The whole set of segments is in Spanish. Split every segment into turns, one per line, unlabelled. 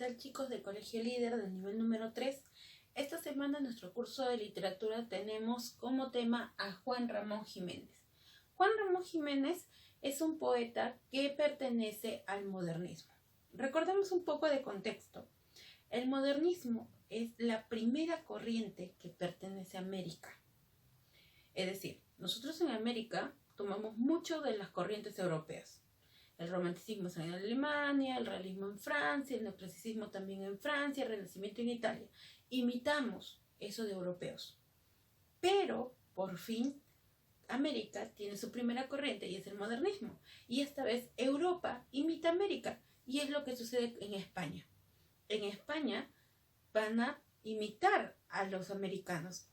tal, chicos del Colegio Líder del nivel número 3? Esta semana en nuestro curso de literatura tenemos como tema a Juan Ramón Jiménez. Juan Ramón Jiménez es un poeta que pertenece al modernismo. Recordemos un poco de contexto. El modernismo es la primera corriente que pertenece a América. Es decir, nosotros en América tomamos mucho de las corrientes europeas. El romanticismo es en Alemania, el realismo en Francia, el neoclasicismo también en Francia, el renacimiento en Italia. Imitamos eso de europeos. Pero, por fin, América tiene su primera corriente y es el modernismo. Y esta vez Europa imita a América. Y es lo que sucede en España. En España van a imitar a los americanos.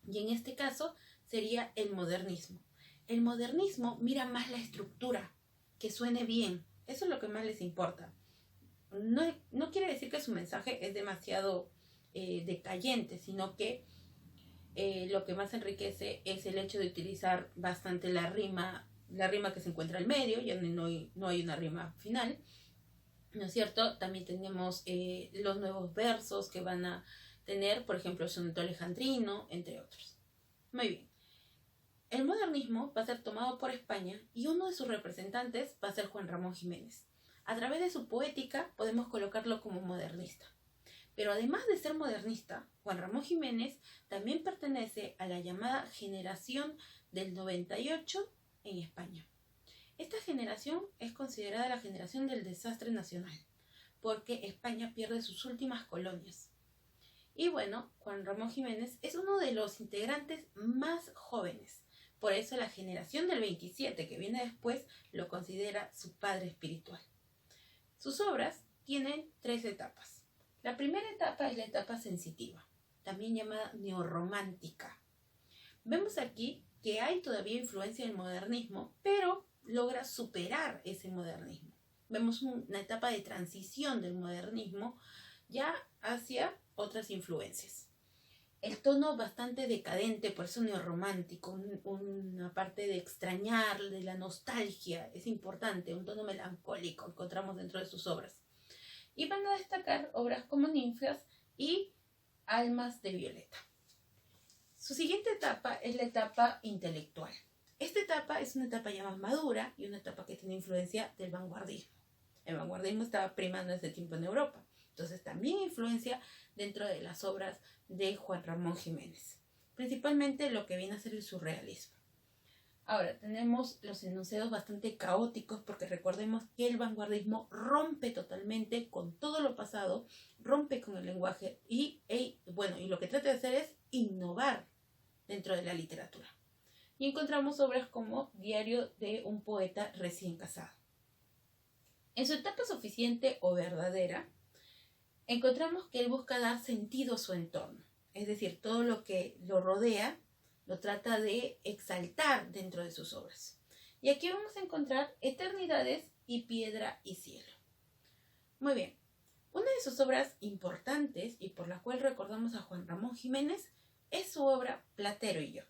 Y en este caso sería el modernismo. El modernismo mira más la estructura, que suene bien. Eso es lo que más les importa. No quiere decir que su mensaje es demasiado decayente, sino que lo que más enriquece es el hecho de utilizar bastante la rima que se encuentra al medio, ya no hay una rima final, ¿no es cierto? También tenemos los nuevos versos que van a tener, por ejemplo, el soneto alejandrino, entre otros. Muy bien. El modernismo va a ser tomado por España y uno de sus representantes va a ser Juan Ramón Jiménez. A través de su poética podemos colocarlo como modernista. Pero además de ser modernista, Juan Ramón Jiménez también pertenece a la llamada generación del 98 en España. Esta generación es considerada la generación del desastre nacional, porque España pierde sus últimas colonias. Y bueno, Juan Ramón Jiménez es uno de los integrantes más jóvenes. Por eso la generación del 27 que viene después lo considera su padre espiritual. Sus obras tienen 3 etapas. La primera etapa es la etapa sensitiva, también llamada neorromántica. Vemos aquí que hay todavía influencia del modernismo, pero logra superar ese modernismo. Vemos una etapa de transición del modernismo ya hacia otras influencias. El tono bastante decadente, por eso neorromántico, una parte de extrañar, de la nostalgia, es importante, un tono melancólico encontramos dentro de sus obras. Y van a destacar obras como Ninfas y Almas de Violeta. Su siguiente etapa es la etapa intelectual. Esta etapa es una etapa ya más madura y una etapa que tiene influencia del vanguardismo. El vanguardismo estaba primando en ese tiempo en Europa. Entonces también influencia dentro de las obras de Juan Ramón Jiménez. Principalmente lo que viene a ser el surrealismo. Ahora, tenemos los enunciados bastante caóticos porque recordemos que el vanguardismo rompe totalmente con todo lo pasado, rompe con el lenguaje y lo que trata de hacer es innovar dentro de la literatura. Y encontramos obras como Diario de un poeta recién casado. En su etapa suficiente o verdadera, encontramos que él busca dar sentido a su entorno, es decir, todo lo que lo rodea lo trata de exaltar dentro de sus obras. Y aquí vamos a encontrar Eternidades y Piedra y Cielo. Muy bien, una de sus obras importantes y por la cual recordamos a Juan Ramón Jiménez es su obra Platero y yo.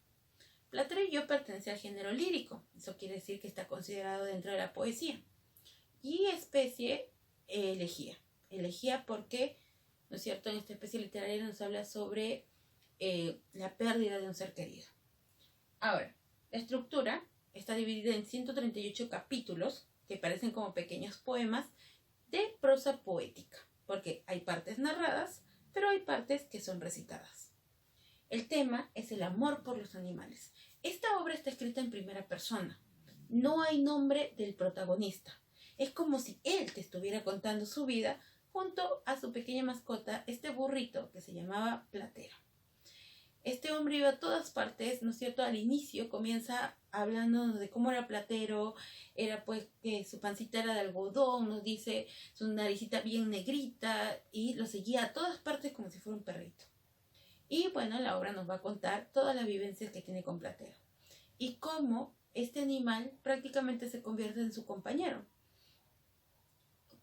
Platero y yo pertenece al género lírico, eso quiere decir que está considerado dentro de la poesía. Y especie elegía. Elegía porque, ¿no es cierto?, en esta especie literaria nos habla sobre la pérdida de un ser querido. Ahora, la estructura está dividida en 138 capítulos que parecen como pequeños poemas de prosa poética, porque hay partes narradas, pero hay partes que son recitadas. El tema es el amor por los animales. Esta obra está escrita en primera persona. No hay nombre del protagonista. Es como si él te estuviera contando su vida junto a su pequeña mascota, este burrito que se llamaba Platero. Este hombre iba a todas partes, ¿no es cierto? Al inicio comienza hablando de cómo era Platero, era pues que su pancita era de algodón, nos dice su naricita bien negrita y lo seguía a todas partes como si fuera un perrito. Y bueno, la obra nos va a contar todas las vivencias que tiene con Platero y cómo este animal prácticamente se convierte en su compañero.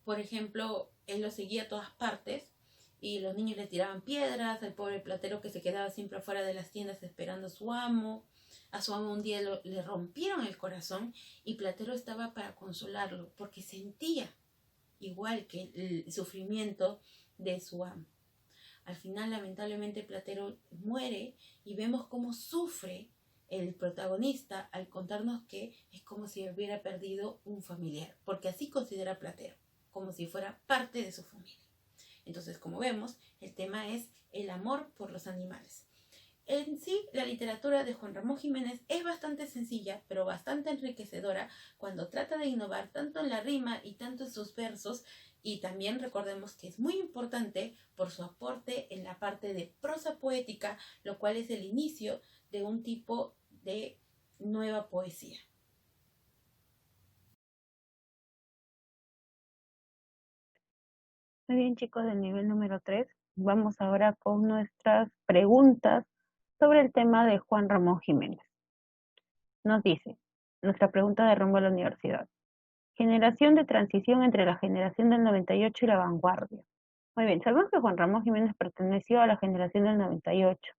Por ejemplo, él lo seguía a todas partes y los niños le tiraban piedras al pobre Platero que se quedaba siempre afuera de las tiendas esperando a su amo. A su amo un día le rompieron el corazón y Platero estaba para consolarlo porque sentía igual que el sufrimiento de su amo. Al final, lamentablemente, Platero muere y vemos cómo sufre el protagonista al contarnos que es como si hubiera perdido un familiar, porque así considera Platero, como si fuera parte de su familia. Entonces, como vemos, el tema es el amor por los animales. En sí, la literatura de Juan Ramón Jiménez es bastante sencilla, pero bastante enriquecedora cuando trata de innovar tanto en la rima y tanto en sus versos. Y también recordemos que es muy importante por su aporte en la parte de prosa poética, lo cual es el inicio de un tipo de nueva poesía.
Muy bien, chicos, del nivel número 3. Vamos ahora con nuestras preguntas sobre el tema de Juan Ramón Jiménez. Nos dice, nuestra pregunta de rumbo a la universidad. Generación de transición entre la generación del 98 y la vanguardia. Muy bien, sabemos que Juan Ramón Jiménez perteneció a la generación del 98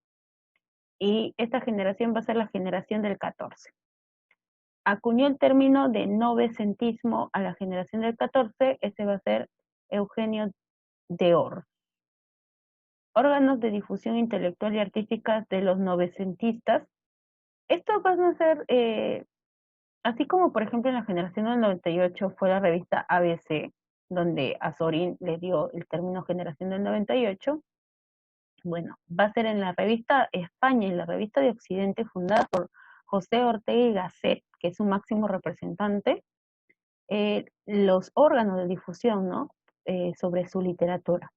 y esta generación va a ser la generación del 14. Acuñó el término de novecentismo a la generación del 14, ese va a ser Eugenio de Ors. Órganos de difusión intelectual y artística de los novecentistas. Estos van a ser, así como por ejemplo en la generación del 98 fue la revista ABC, donde Azorín le dio el término generación del 98, bueno, va a ser en la revista España y la revista de Occidente, fundada por José Ortega y Gasset, que es su máximo representante, los órganos de difusión, ¿no? Sobre su literatura.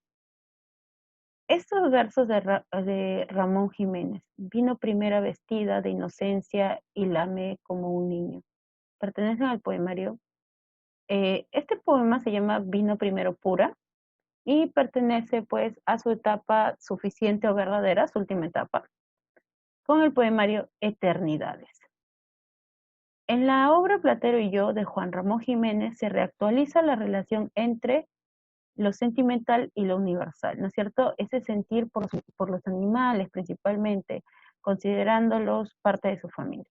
Estos versos de Ramón Jiménez, vino primera vestida de inocencia y lame como un niño, pertenecen al poemario. Este poema se llama Vino primero pura y pertenece pues a su etapa suficiente o verdadera, su última etapa, con el poemario Eternidades. En la obra Platero y yo de Juan Ramón Jiménez se reactualiza la relación entre lo sentimental y lo universal, ¿no es cierto? Ese sentir por los animales principalmente, considerándolos parte de su familia.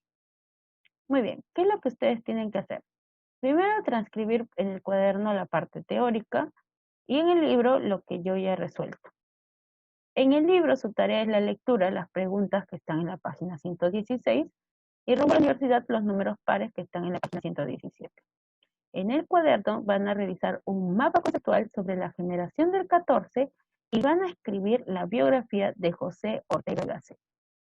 Muy bien, ¿qué es lo que ustedes tienen que hacer? Primero, transcribir en el cuaderno la parte teórica y en el libro lo que yo ya he resuelto. En el libro su tarea es la lectura, las preguntas que están en la página 116 y rumbo a la universidad los números pares que están en la página 117. En el cuaderno van a realizar un mapa conceptual sobre la generación del 14 y van a escribir la biografía de José Ortega Gasset.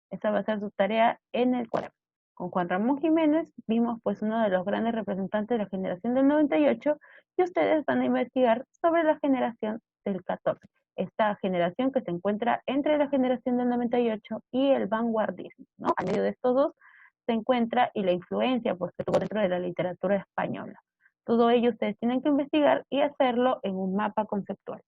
Esa va a ser su tarea en el cuaderno. Con Juan Ramón Jiménez vimos pues uno de los grandes representantes de la generación del 98 y ustedes van a investigar sobre la generación del 14. Esta generación que se encuentra entre la generación del 98 y el vanguardismo, ¿no? Al medio de estos dos se encuentra y la influencia pues, que tuvo dentro de la literatura española. Todo ello ustedes tienen que investigar y hacerlo en un mapa conceptual.